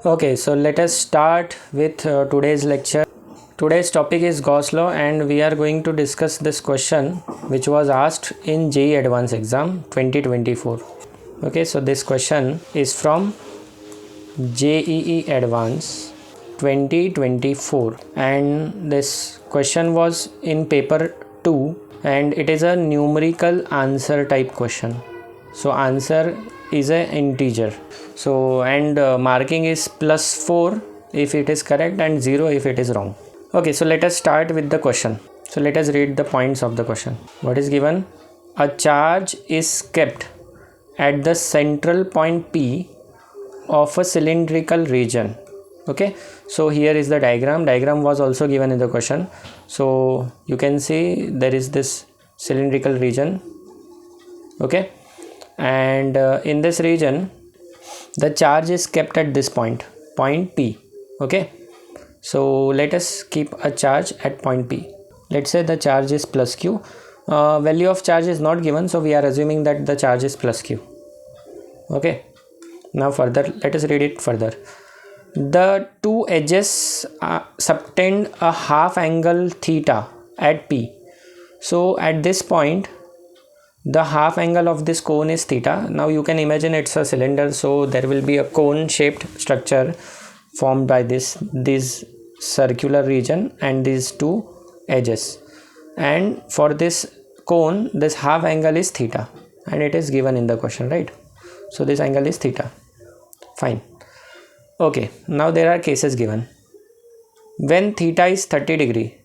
Okay, so let us start with today's lecture. Today's topic is Gauss Law and we are going to discuss this question which was asked in JEE Advanced exam 2024. Okay, so this question is from JEE Advanced 2024 and this question was in paper 2 and it is a numerical answer type question. So answer is an integer. So and marking is +4 if it is correct and 0 if it is wrong. Okay, so let us start with the question. So let us read the points of the question. What is given? A charge is kept at the central point P of a cylindrical region. Okay, so here is the diagram was also given in the question. So you can see there is this cylindrical region. Okay, and in this region the charge is kept at this point P. Okay, so let us keep a charge at point P. Let's say the charge is plus Q. Value of charge is not given, so we are assuming that the charge is plus Q. Okay, now further let us read it further. The two edges subtend a half angle theta at P. So at this point the half angle of this cone is theta. Now you can imagine it's a cylinder, so there will be a cone shaped structure formed by this circular region and these two edges, and for this cone this half angle is theta and it is given in the question, right? So this angle is theta. Fine. Okay, now there are cases given. When theta is 30 degree,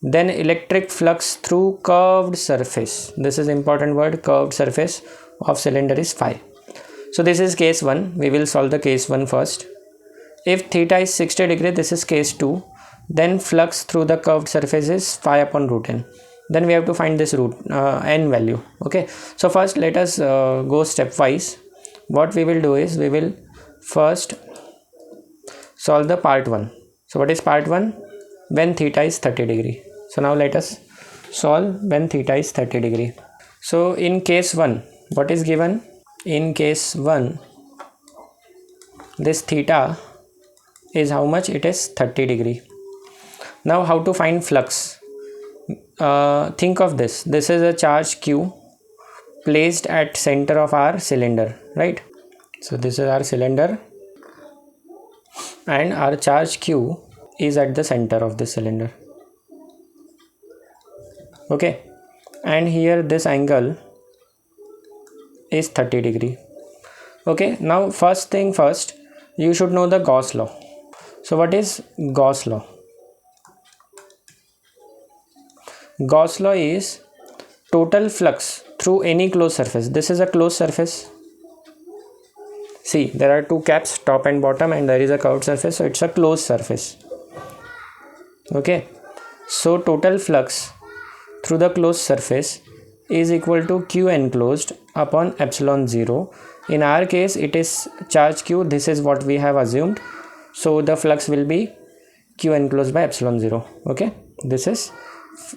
then electric flux through curved surface, this is important word, curved surface of cylinder is phi. So this is case 1. We will solve the case 1 first. If theta is 60 degree, this is case 2. Then flux through the curved surface is phi upon root n. Then we have to find this root n value. Okay, so first let us go stepwise. What we will do is we will first solve the part 1. So what is part 1? When theta is 30 degree. So now let us solve when theta is 30 degree. So in case 1, what is given? In case 1, this theta is how much? It is 30 degree. Now how to find flux? Think of this. This is a charge Q placed at center of our cylinder, right? So this is our cylinder and our charge Q is at the center of the cylinder. Okay, and here this angle is 30 degree. Okay, now first thing first, you should know the Gauss law. So what is Gauss law? Gauss law is total flux through any closed surface. This is a closed surface. See, there are two caps, top and bottom, and there is a curved surface, so it's a closed surface. Okay, so total flux through the closed surface is equal to Q enclosed upon epsilon 0. In our case it is charge Q, this is what we have assumed, so the flux will be Q enclosed by epsilon 0. Okay, this is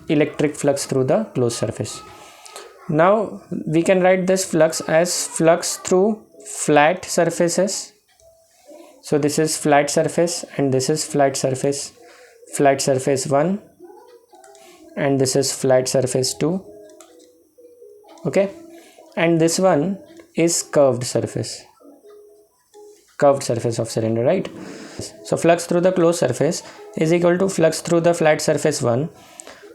electric flux through the closed surface. Now we can write this flux as flux through flat surfaces. So this is flat surface and this is flat surface 1, and this is flat surface 2. Okay, and this one is curved surface of cylinder, right? So flux through the closed surface is equal to flux through the flat surface 1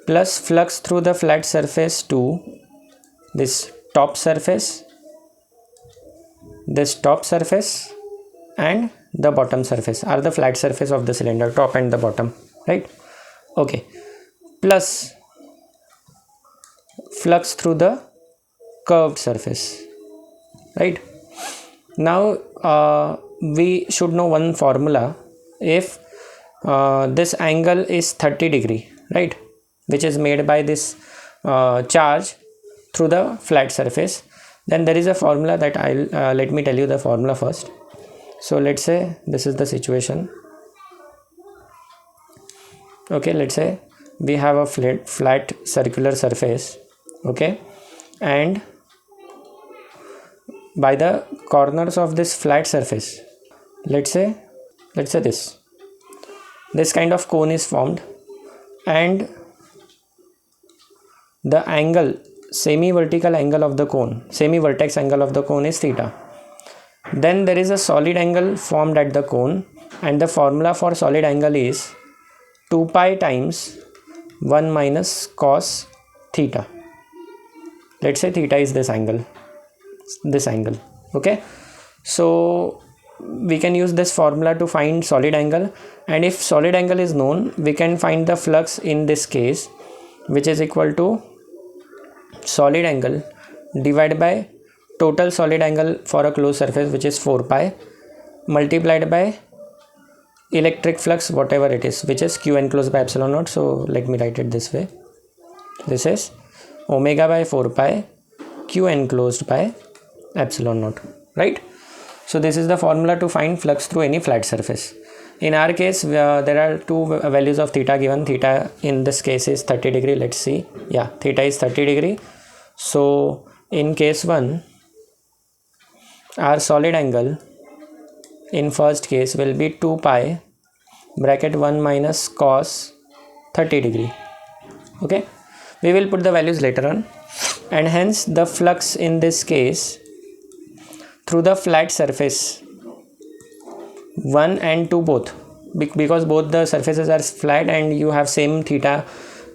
plus flux through the flat surface 2. This top surface and the bottom surface are the flat surface of the cylinder, top and the bottom, right? Okay, plus flux through the curved surface, right? Now we should know one formula. If this angle is 30 degree, right, which is made by this charge through the flat surface, then there is a formula that I'll let me tell you the formula first. So let's say this is the situation. Okay, let's say we have a flat circular surface. Okay, and by the corners of this flat surface, let's say let's say this kind of cone is formed, and the angle, semi-vertical angle of the cone, semi-vertex angle of the cone is theta. Then there is a solid angle formed at the cone, and the formula for solid angle is 2 pi times 1 minus cos theta. Let's say theta is this angle, okay. So we can use this formula to find solid angle, and if solid angle is known, we can find the flux in this case, which is equal to solid angle divided by total solid angle for a closed surface, which is 4 pi, multiplied by electric flux, whatever it is, which is q enclosed by epsilon naught. So let me write it this way. This is omega by 4 pi q enclosed by epsilon naught, right? So this is the formula to find flux through any flat surface. In our case, there are two values of theta given. Theta in this case is 30 degree. Let's see. Yeah, theta is 30 degree. So in case 1, our solid angle in first case will be 2 pi bracket 1 minus cos 30 degree. Okay, we will put the values later on, and hence the flux in this case through the flat surface 1 and 2 both, because both the surfaces are flat and you have same theta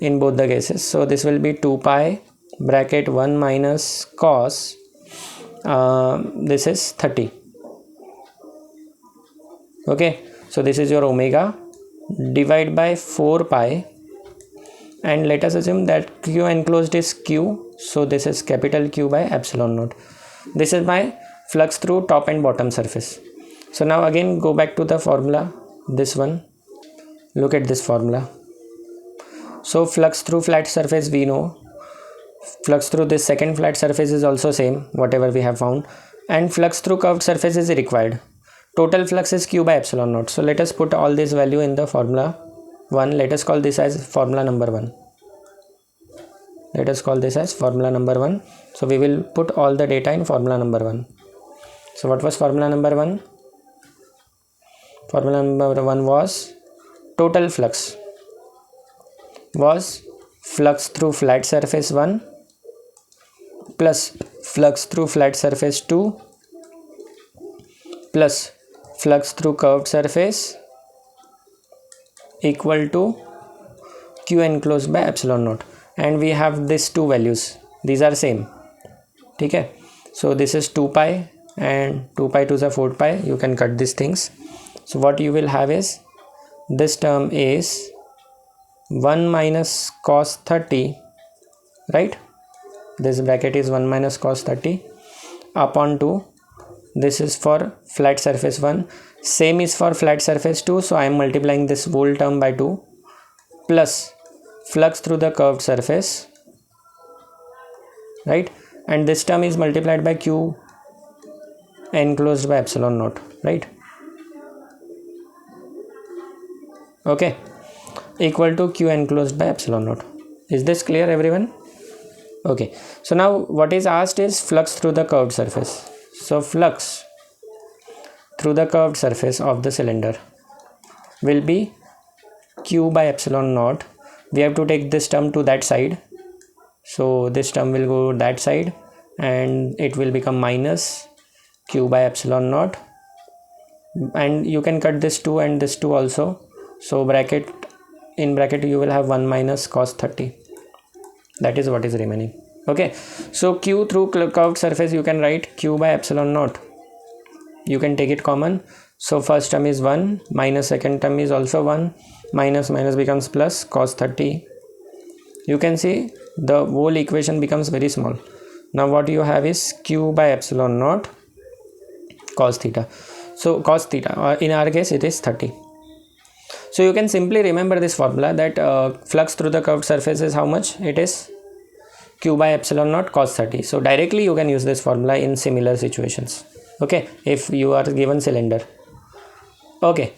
in both the cases. So this will be 2 pi bracket 1 minus cos this is 30. Okay, so this is your omega, divide by 4 pi, and let us assume that q enclosed is q, so this is capital Q by epsilon naught. This is my flux through top and bottom surface. So now again go back to the formula, this one. Look at this formula. So flux through flat surface we know, flux through this second flat surface is also same, whatever we have found, and flux through curved surface is required. Total flux is q by epsilon naught. So let us put all this value in the formula 1. Let us call this as formula number 1. Let us call this as formula number 1. So we will put all the data in formula number 1. So what was formula number 1? Formula number 1 was total flux was flux through flat surface 1 plus flux through flat surface 2 plus flux through curved surface equal to q enclosed by epsilon naught, and we have these two values, these are same. Okay, so this is 2 pi and 2 pi to the 4 pi, you can cut these things. So what you will have is this term is 1 minus cos 30, right? This bracket is 1 minus cos 30 upon 2. This is for flat surface 1, same is for flat surface 2, so I am multiplying this whole term by 2, plus flux through the curved surface, right? And this term is multiplied by q enclosed by epsilon naught, right? Okay, equal to q enclosed by epsilon naught. Is this clear, everyone? Okay, so now what is asked is flux through the curved surface. So flux through the curved surface of the cylinder will be q by epsilon naught. We have to take this term to that side, so this term will go that side and it will become minus q by epsilon naught, and you can cut this 2 and this 2 also. So bracket, in bracket you will have 1 minus cos 30. That is what is remaining. Okay, so q through curved surface you can write q by epsilon naught. You can take it common. So first term is 1 minus second term is also 1, minus minus becomes plus cos 30. You can see the whole equation becomes very small. Now what you have is q by epsilon naught cos theta. So cos theta, in our case it is 30. So you can simply remember this formula that flux through the curved surface is how much? It is q by epsilon naught cos 30. So directly you can use this formula in similar situations. Okay, if you are given cylinder. Okay,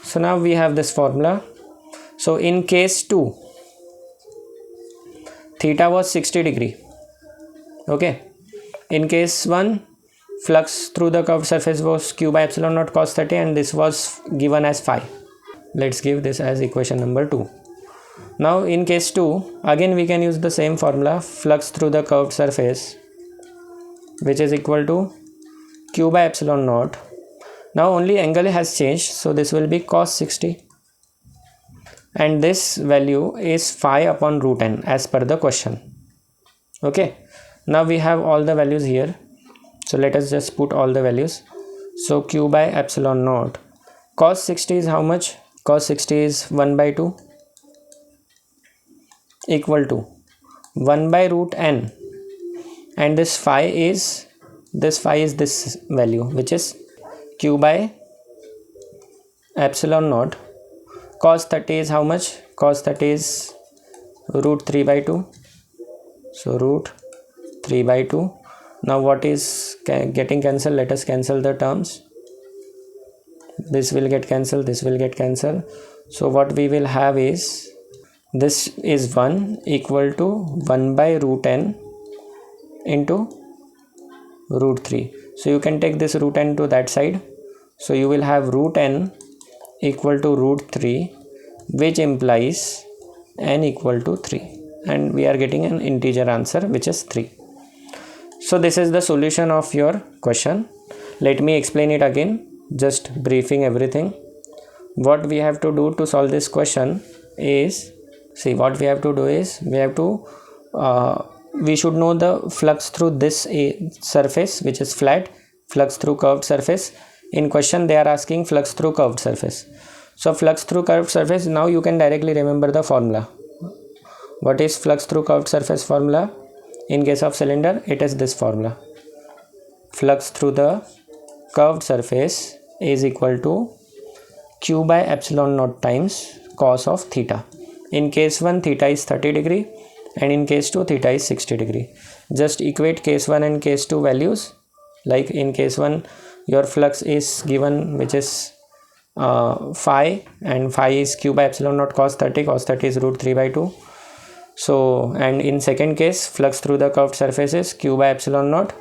so now we have this formula. So in case 2, theta was 60 degree. Okay, in case 1, flux through the curved surface was q by epsilon naught cos 30, and this was given as phi. Let's give this as equation number 2. Now in case 2, again we can use the same formula, flux through the curved surface, which is equal to q by epsilon naught. Now only angle has changed, so this will be cos 60, and this value is phi upon root n as per the question. Okay, now we have all the values here, so let us just put all the values. So q by epsilon naught, cos 60 is how much? Cos 60 is 1 by 2 equal to 1 by root n, and this phi is this value, which is q by epsilon naught. Cos 30 is how much? Cos 30 is root 3 by 2, so root 3 by 2. Now what is getting cancelled? Let us cancel the terms. This will get cancelled, this will get cancelled. So what we will have is, this is 1 equal to 1 by root n into root 3. So you can take this root n to that side. So you will have root n equal to root 3, which implies n equal to 3. And we are getting an integer answer, which is 3. So this is the solution of your question. Let me explain it again, just briefing everything. What we have to do to solve this question is, see, what we have to do is, we should know the flux through this surface, which is flat, flux through curved surface. In question they are asking flux through curved surface. So flux through curved surface, now you can directly remember the formula. What is flux through curved surface formula? In case of cylinder, it is this formula. Flux through the curved surface is equal to q by epsilon naught times cos of theta. In case 1, theta is 30 degree, and in case 2, theta is 60 degree. Just equate case 1 and case 2 values. Like in case 1, your flux is given, which is phi, and phi is q by epsilon naught cos 30. Cos 30 is root 3 by 2. So, and in second case, flux through the curved surface is q by epsilon naught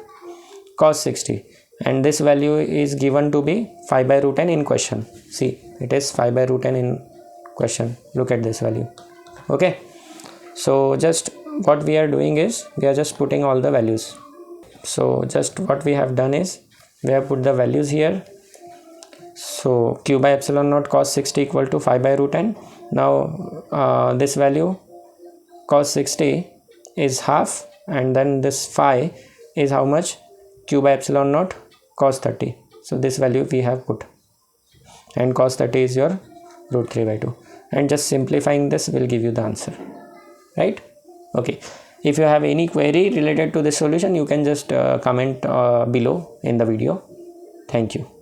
cos 60, and this value is given to be phi by root n in question. See, it is phi by root n in question. Look at this value. Okay, so just what we are doing is, we are just putting all the values. So just what we have done is, we have put the values here. So q by epsilon naught cos 60 equal to phi by root n. Now this value cos 60 is half, and then this phi is how much? Q by epsilon naught cos 30. So this value we have put, and cos 30 is your root 3 by 2, and just simplifying this will give you the answer, right? Okay, if you have any query related to this solution, you can just comment below in the video. Thank you.